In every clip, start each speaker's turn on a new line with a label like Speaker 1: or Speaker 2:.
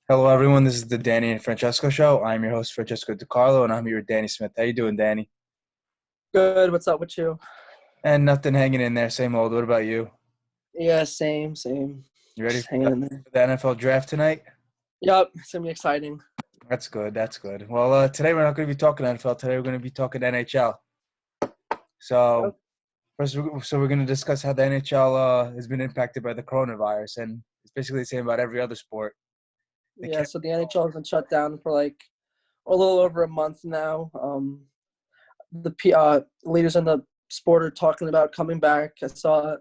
Speaker 1: Hello, everyone. This is the Danny and Francesco show. I'm your host, Francesco DiCarlo, and I'm here with Danny Smith. How you doing, Danny?
Speaker 2: Good. What's up with you?
Speaker 1: And nothing hanging in there. Same old. What about you?
Speaker 2: Yeah, same.
Speaker 1: You ready
Speaker 2: Just
Speaker 1: for
Speaker 2: hanging
Speaker 1: the,
Speaker 2: in there.
Speaker 1: for the NFL draft tonight?
Speaker 2: Yup, it's gonna be exciting.
Speaker 1: That's good. That's good. Well, today we're not going to be talking NFL. Today we're going to be talking NHL. So,
Speaker 2: Yep.
Speaker 1: first, we're going to discuss how the NHL has been impacted by the coronavirus, and it's basically the same about every other sport. They
Speaker 2: Yeah,
Speaker 1: can't.
Speaker 2: so the NHL has been shut down for like a little over a month now. The leaders in the sport are talking about coming back. I saw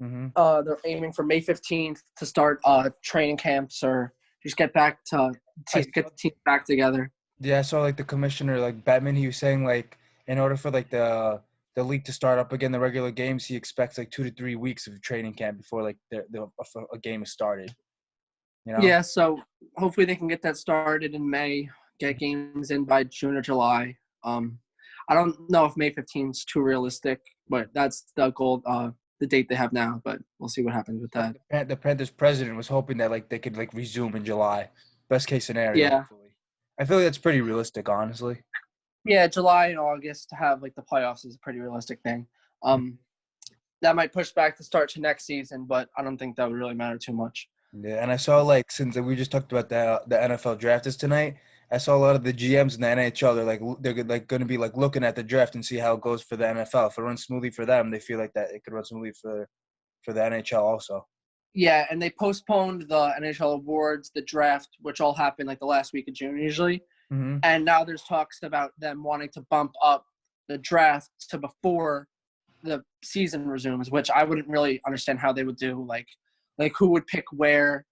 Speaker 1: Hmm.
Speaker 2: they're aiming for May 15th to start training camps or just get
Speaker 1: I
Speaker 2: get
Speaker 1: saw,
Speaker 2: the team back together.
Speaker 1: yeah, I saw like the commissioner, like Bettman, he was saying like in order for like the league to start up again, the regular games, he expects like 2 to 3 weeks of training camp before like a game is started. You know?
Speaker 2: Yeah, so hopefully they can get that started in May, get games in by June or July. Um, I don't know if May 15th is too realistic, but that's the goal, the date they have now. But we'll see what happens with that.
Speaker 1: The Panthers president was hoping that like they could like resume in July. Best case scenario,
Speaker 2: Yeah,
Speaker 1: hopefully. I feel like that's pretty realistic, honestly.
Speaker 2: yeah, July and August to have like the playoffs is a pretty realistic thing. Um, that might push back the start to next season, but I don't think that would really matter too much.
Speaker 1: Yeah, and I saw like since we just talked about the NFL draft is tonight, I saw a lot of the GMs in the NHL. They're like going to be like looking at the draft and see how it goes for the NFL. If it runs smoothly for them, they feel like that it could run smoothly for the NHL also.
Speaker 2: Yeah, and they postponed the NHL awards, the draft, which all happened like the last week of June usually.
Speaker 1: Hmm.
Speaker 2: And now there's talks about them wanting to bump up the draft to before the season resumes, which I wouldn't really understand how they would do. Like who would pick where?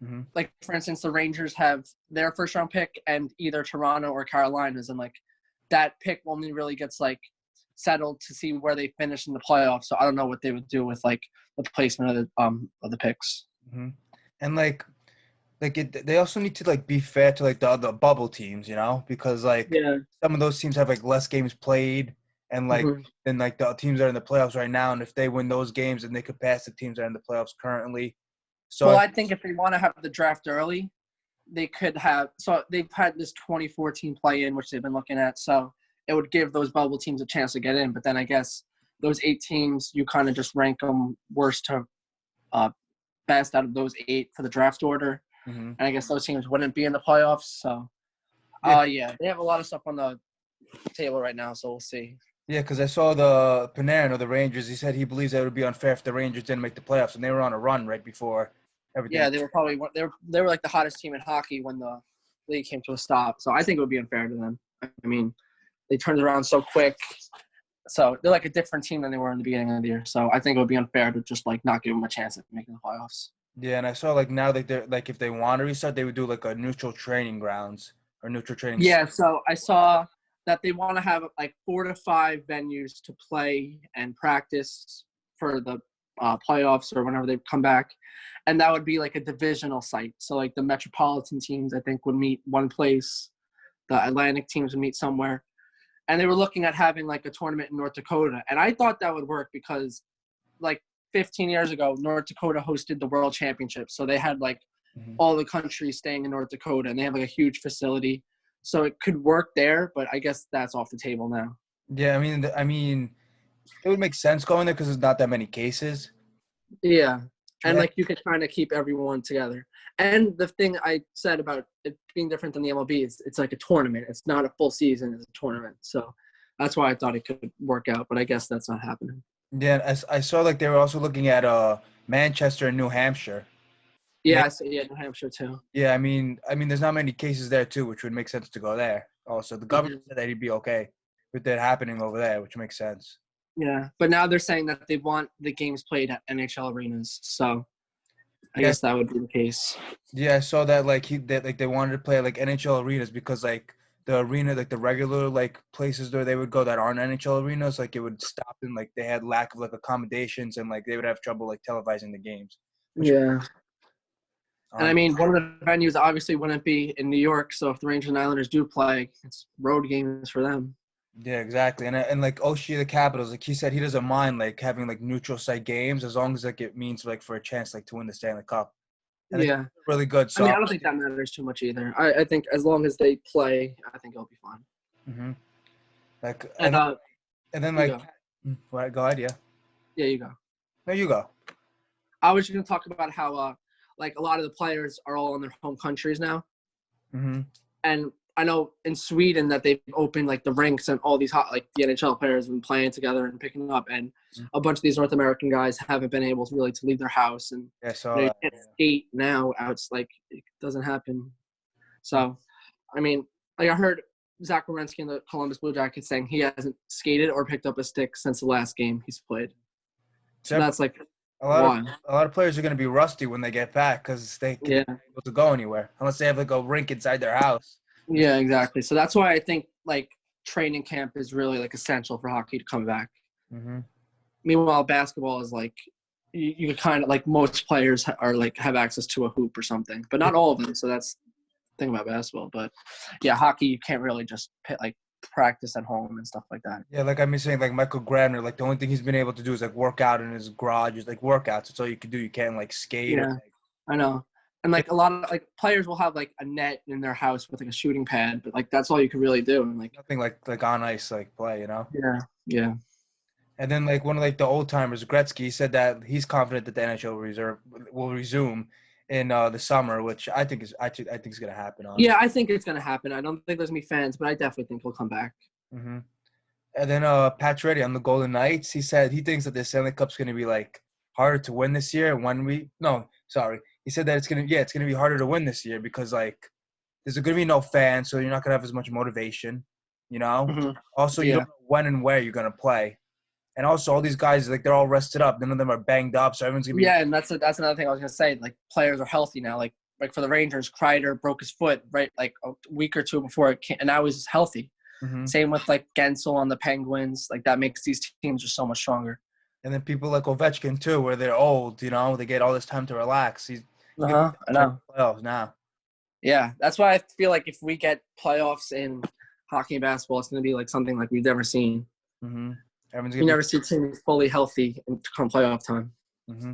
Speaker 1: Hmm.
Speaker 2: Like for instance, the Rangers have their first round pick, and either Toronto or Carolina's, and like that pick only really gets like settled to see where they finish in the playoffs. So I don't know what they would do with like the placement of the picks.
Speaker 1: Hmm. And they also need to like be fair to like the other bubble teams, because like
Speaker 2: Yeah.
Speaker 1: some of those teams have like less games played and like
Speaker 2: Hmm.
Speaker 1: than like the teams that are in the playoffs right now. And if they win those games, then they could pass the teams that are in the playoffs currently. So
Speaker 2: Well,
Speaker 1: I
Speaker 2: I think if they want to have the draft early, they could have. So they've had this 2014 play in, which they've been looking at. So it would give those bubble teams a chance to get in. But then I guess those 8 teams, you kind of just rank them worst to uh, best out of those 8 for the draft order.
Speaker 1: hmm
Speaker 2: And I guess those teams wouldn't be in the playoffs. So,
Speaker 1: yeah,
Speaker 2: yeah, they have a lot of stuff on the table right now. So we'll see.
Speaker 1: yeah, because I saw the Panarin of the Rangers. He said he believes that it would be unfair if the Rangers didn't make the playoffs, and they were on a run right before everything.
Speaker 2: Yeah, they were probably they were like the hottest team in hockey when the league came to a stop. So I think it would be unfair to them. I mean, they turned around so quick. So they're like a different team than they were in the beginning of the year. So I think it would be unfair to just like not give them a chance at making the playoffs.
Speaker 1: Yeah, and I saw like now that they're like if they want to restart, they would do like a neutral training grounds or neutral training.
Speaker 2: Yeah, so I saw that they want to have like 4 to 5 venues to play and practice for the playoffs or whenever they come back, and that would be like a divisional site. So like the metropolitan teams, I think, would meet one place. The Atlantic teams would meet somewhere, and they were looking at having like a tournament in North Dakota. And I thought that would work because like 15 years ago, North Dakota hosted the World Championship, so they had like
Speaker 1: Mhm.
Speaker 2: all the countries staying in North Dakota, and they have like a huge facility. So it could work there, but I guess that's off the table now.
Speaker 1: Yeah, I mean, it would make sense going there because there's not that many cases.
Speaker 2: Yeah. And
Speaker 1: Yeah,
Speaker 2: like you could kind of keep everyone together. And the thing I said about it being different than the MLB is it's like a tournament. It's not a full season, it's a tournament. So that's why I thought it could work out, but I guess that's not happening.
Speaker 1: yeah. I saw like they were also looking at Manchester and New Hampshire.
Speaker 2: Yeah,
Speaker 1: Maybe,
Speaker 2: I said yeah, New Hampshire too.
Speaker 1: yeah, I mean, there's not many cases there too, which would make sense to go there. Also, the government
Speaker 2: Mhm.
Speaker 1: said that he'd be okay with that happening over there, which makes sense.
Speaker 2: Yeah. But now they're saying that they want the games played at NHL arenas. So I
Speaker 1: Yeah,
Speaker 2: guess that would be the case.
Speaker 1: yeah, I saw that like they wanted to play like NHL arenas because like the arena like the regular like places where they would go that aren't NHL arenas like it would stop and like they had lack of like accommodations and like they would have trouble like televising the games, which
Speaker 2: Yeah. And I
Speaker 1: um
Speaker 2: mean, one of the venues obviously wouldn't be in New York. So if the Rangers and Islanders do play, it's road games for them.
Speaker 1: yeah, exactly. And like Oshie the Capitals, like he said he doesn't mind like having like neutral site games as long as like it means like for a chance like to win the Stanley Cup. and it's
Speaker 2: Yeah.
Speaker 1: really good.
Speaker 2: I
Speaker 1: So
Speaker 2: mean, I don't think that matters too much either. I think as long as they play, I think it'll be fine.
Speaker 1: hmm like
Speaker 2: And
Speaker 1: and then
Speaker 2: you
Speaker 1: like,
Speaker 2: go.
Speaker 1: right, go ahead, yeah.
Speaker 2: Yeah, you go.
Speaker 1: No, you go.
Speaker 2: I was going to talk about how like a lot of the players are all in their home countries now,
Speaker 1: hmm
Speaker 2: and I know in Sweden that they've opened like the rinks and all these hot like the NHL players have been playing together and picking up, and a bunch of these North American guys haven't been able to really to leave their house, and
Speaker 1: Yeah,
Speaker 2: you
Speaker 1: so
Speaker 2: can't skate now. It's like it doesn't happen. So, I mean, like I heard Zach Werenski in the Columbus Blue Jackets saying he hasn't skated or picked up a stick since the last game he's played. So that's like
Speaker 1: a
Speaker 2: a
Speaker 1: lot of
Speaker 2: while.
Speaker 1: a lot of players are going to be rusty when they get back because they can
Speaker 2: Yeah.
Speaker 1: be able to go anywhere unless they have like a rink inside their house.
Speaker 2: Yeah, exactly. So that's why I think like training camp is really like essential for hockey to come back.
Speaker 1: hmm
Speaker 2: Meanwhile, basketball is like you kind of like most players are like have access to a hoop or something, but not all of them. So that's the thing about basketball. But yeah, hockey you can't really just like practice at home and stuff like that.
Speaker 1: Yeah, like I'm saying, like Michael Grabner, like the only thing he's been able to do is like work out in his garage, is like workouts. That's all you can do. You can't like skate or
Speaker 2: Yeah,
Speaker 1: like,
Speaker 2: I know. And like a lot of like players will have like a net in their house with like a shooting pad, but like that's all you can really do. And like
Speaker 1: nothing like on ice like play, you know.
Speaker 2: yeah, yeah.
Speaker 1: And then like one of like the old timers, Gretzky, he said that he's confident that the NHL will resume in the summer, which I think is gonna happen.
Speaker 2: Yeah,
Speaker 1: Honestly.
Speaker 2: I think it's gonna happen. I don't think there's gonna be fans, but I definitely think he'll come back.
Speaker 1: hmm And then Pacioretty on the Golden Knights, he said he thinks that the Stanley Cup's gonna be like harder to win this year. He said that it's gonna be harder to win this year because like there's gonna be no fans, so you're not gonna have as much motivation, you know.
Speaker 2: Hmm.
Speaker 1: Also, you
Speaker 2: Yeah,
Speaker 1: don't know when and where you're gonna play. And also, all these guys, like, they're all rested up. None of them are banged up, so everyone's gonna be.
Speaker 2: yeah, and that's another thing I was gonna say. Like players are healthy now. Like for the Rangers, Kreider broke his foot right like a week or two before it came, and now he's healthy.
Speaker 1: hmm
Speaker 2: Same with like Gensel on the Penguins. Like that makes these teams just so much stronger.
Speaker 1: And then people like Ovechkin too, where they're old, you know, they get all this time to relax.
Speaker 2: Uh
Speaker 1: He'll be
Speaker 2: huh. I
Speaker 1: for
Speaker 2: know.
Speaker 1: the playoffs now.
Speaker 2: Yeah, that's why I feel like if we get playoffs in hockey and basketball, it's gonna be like something like we've never seen.
Speaker 1: hmm Everyone's
Speaker 2: You
Speaker 1: gonna be.
Speaker 2: never see teams fully healthy come playoff time.
Speaker 1: hmm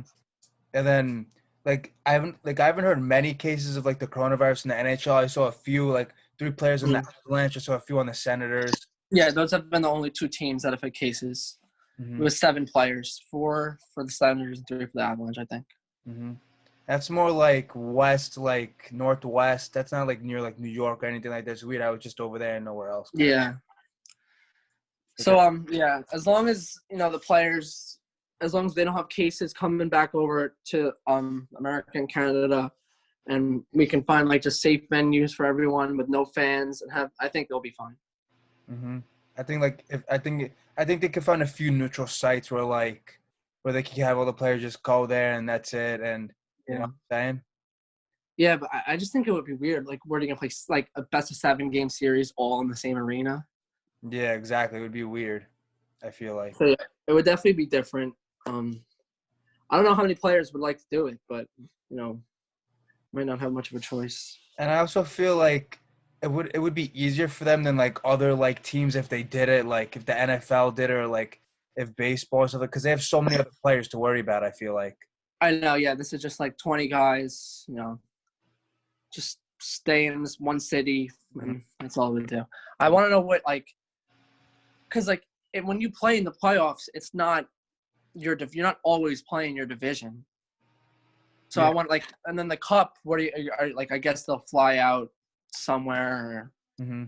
Speaker 1: And then I haven't heard many cases of like the coronavirus in the NHL. I saw a few, like 3 players in the
Speaker 2: Mhm.
Speaker 1: Avalanche. I saw a few on the Senators.
Speaker 2: Yeah, those have been the only two teams that have had cases. It
Speaker 1: hmm
Speaker 2: was 7 players, 4 for the Senators and 3 for the Avalanche, I think.
Speaker 1: hmm That's more like west, like northwest. That's not like near like New York or anything like that. It's weird. I was just over there and nowhere else. Kind of.
Speaker 2: Yeah.
Speaker 1: Okay.
Speaker 2: So yeah, as long as the players, as long as they don't have cases coming back over to America and Canada, and we can find like just safe venues for everyone with no fans and I think they'll be fine.
Speaker 1: hmm I think like if I think they could find a few neutral sites where they can have all the players just go there and that's it. And you know
Speaker 2: Yeah.
Speaker 1: what I'm saying?
Speaker 2: Yeah, but I just think it would be weird. Like, where are you gonna play like a best of 7 game series all in the same arena?
Speaker 1: Yeah, exactly. It would be weird. I feel like.
Speaker 2: So yeah, it would definitely be different. I don't know how many players would like to do it, but might not have much of a choice.
Speaker 1: And I also feel like it would be easier for them than like other like teams if they did it, like if the NFL did it or like if baseball or something, because they have so many other players to worry about. I feel like.
Speaker 2: I know. Yeah, this is just like 20 guys. Just stay in this one city,
Speaker 1: Mhm.
Speaker 2: and that's all we do. I want to know what because when you play in the playoffs, it's not you're not always playing your division. So
Speaker 1: Yeah.
Speaker 2: I want and then the cup. What do you like? I guess they'll fly out somewhere or
Speaker 1: hmm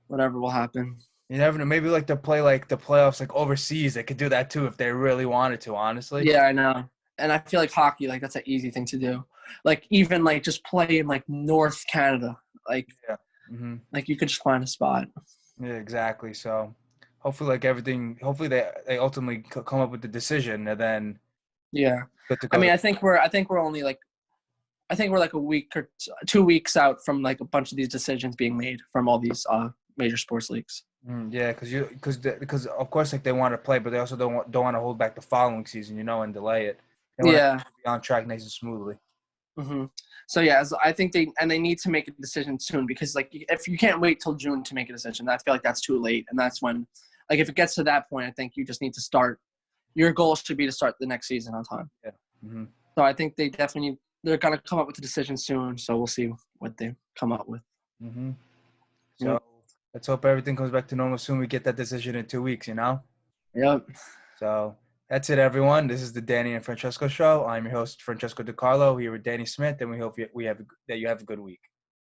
Speaker 2: whatever will happen.
Speaker 1: You never know. Maybe like to play like the playoffs like overseas. They could do that too if they really wanted to. Honestly.
Speaker 2: Yeah, I know. And I feel like hockey, like that's an easy thing to do. Like even like just play in like North Canada, like
Speaker 1: Yeah. hmm
Speaker 2: like you could just find a spot.
Speaker 1: Yeah. Exactly. So hopefully like everything. Hopefully they ultimately come up with the decision and then
Speaker 2: Yeah,
Speaker 1: good to
Speaker 2: I
Speaker 1: go.
Speaker 2: mean, I think we're only like a week or 2 weeks out from like a bunch of these decisions being made from all these major sports leagues.
Speaker 1: Yeah, because of course like they want to play, but they also don't want to hold back the following season, and delay it. They want to
Speaker 2: Yeah.
Speaker 1: be on track nice and smoothly.
Speaker 2: Hmm. So yeah, I think they need to make a decision soon because like if you can't wait till June to make a decision, I feel like that's too late, and that's when like if it gets to that point, I think you just need to start. Your goal should be to start the next season on time.
Speaker 1: Yeah. hmm
Speaker 2: So I think they definitely they're gonna come up with a decision soon. So we'll see what they come up with.
Speaker 1: Mm-hmm. So
Speaker 2: Yep.
Speaker 1: let's hope everything comes back to normal soon. We get that decision in 2 weeks, you know?
Speaker 2: Yep.
Speaker 1: So that's it, everyone. This is the Danny and Francesco show. I'm your host, Francesco DiCarlo, here with Danny Smith, and we hope that you have a good week.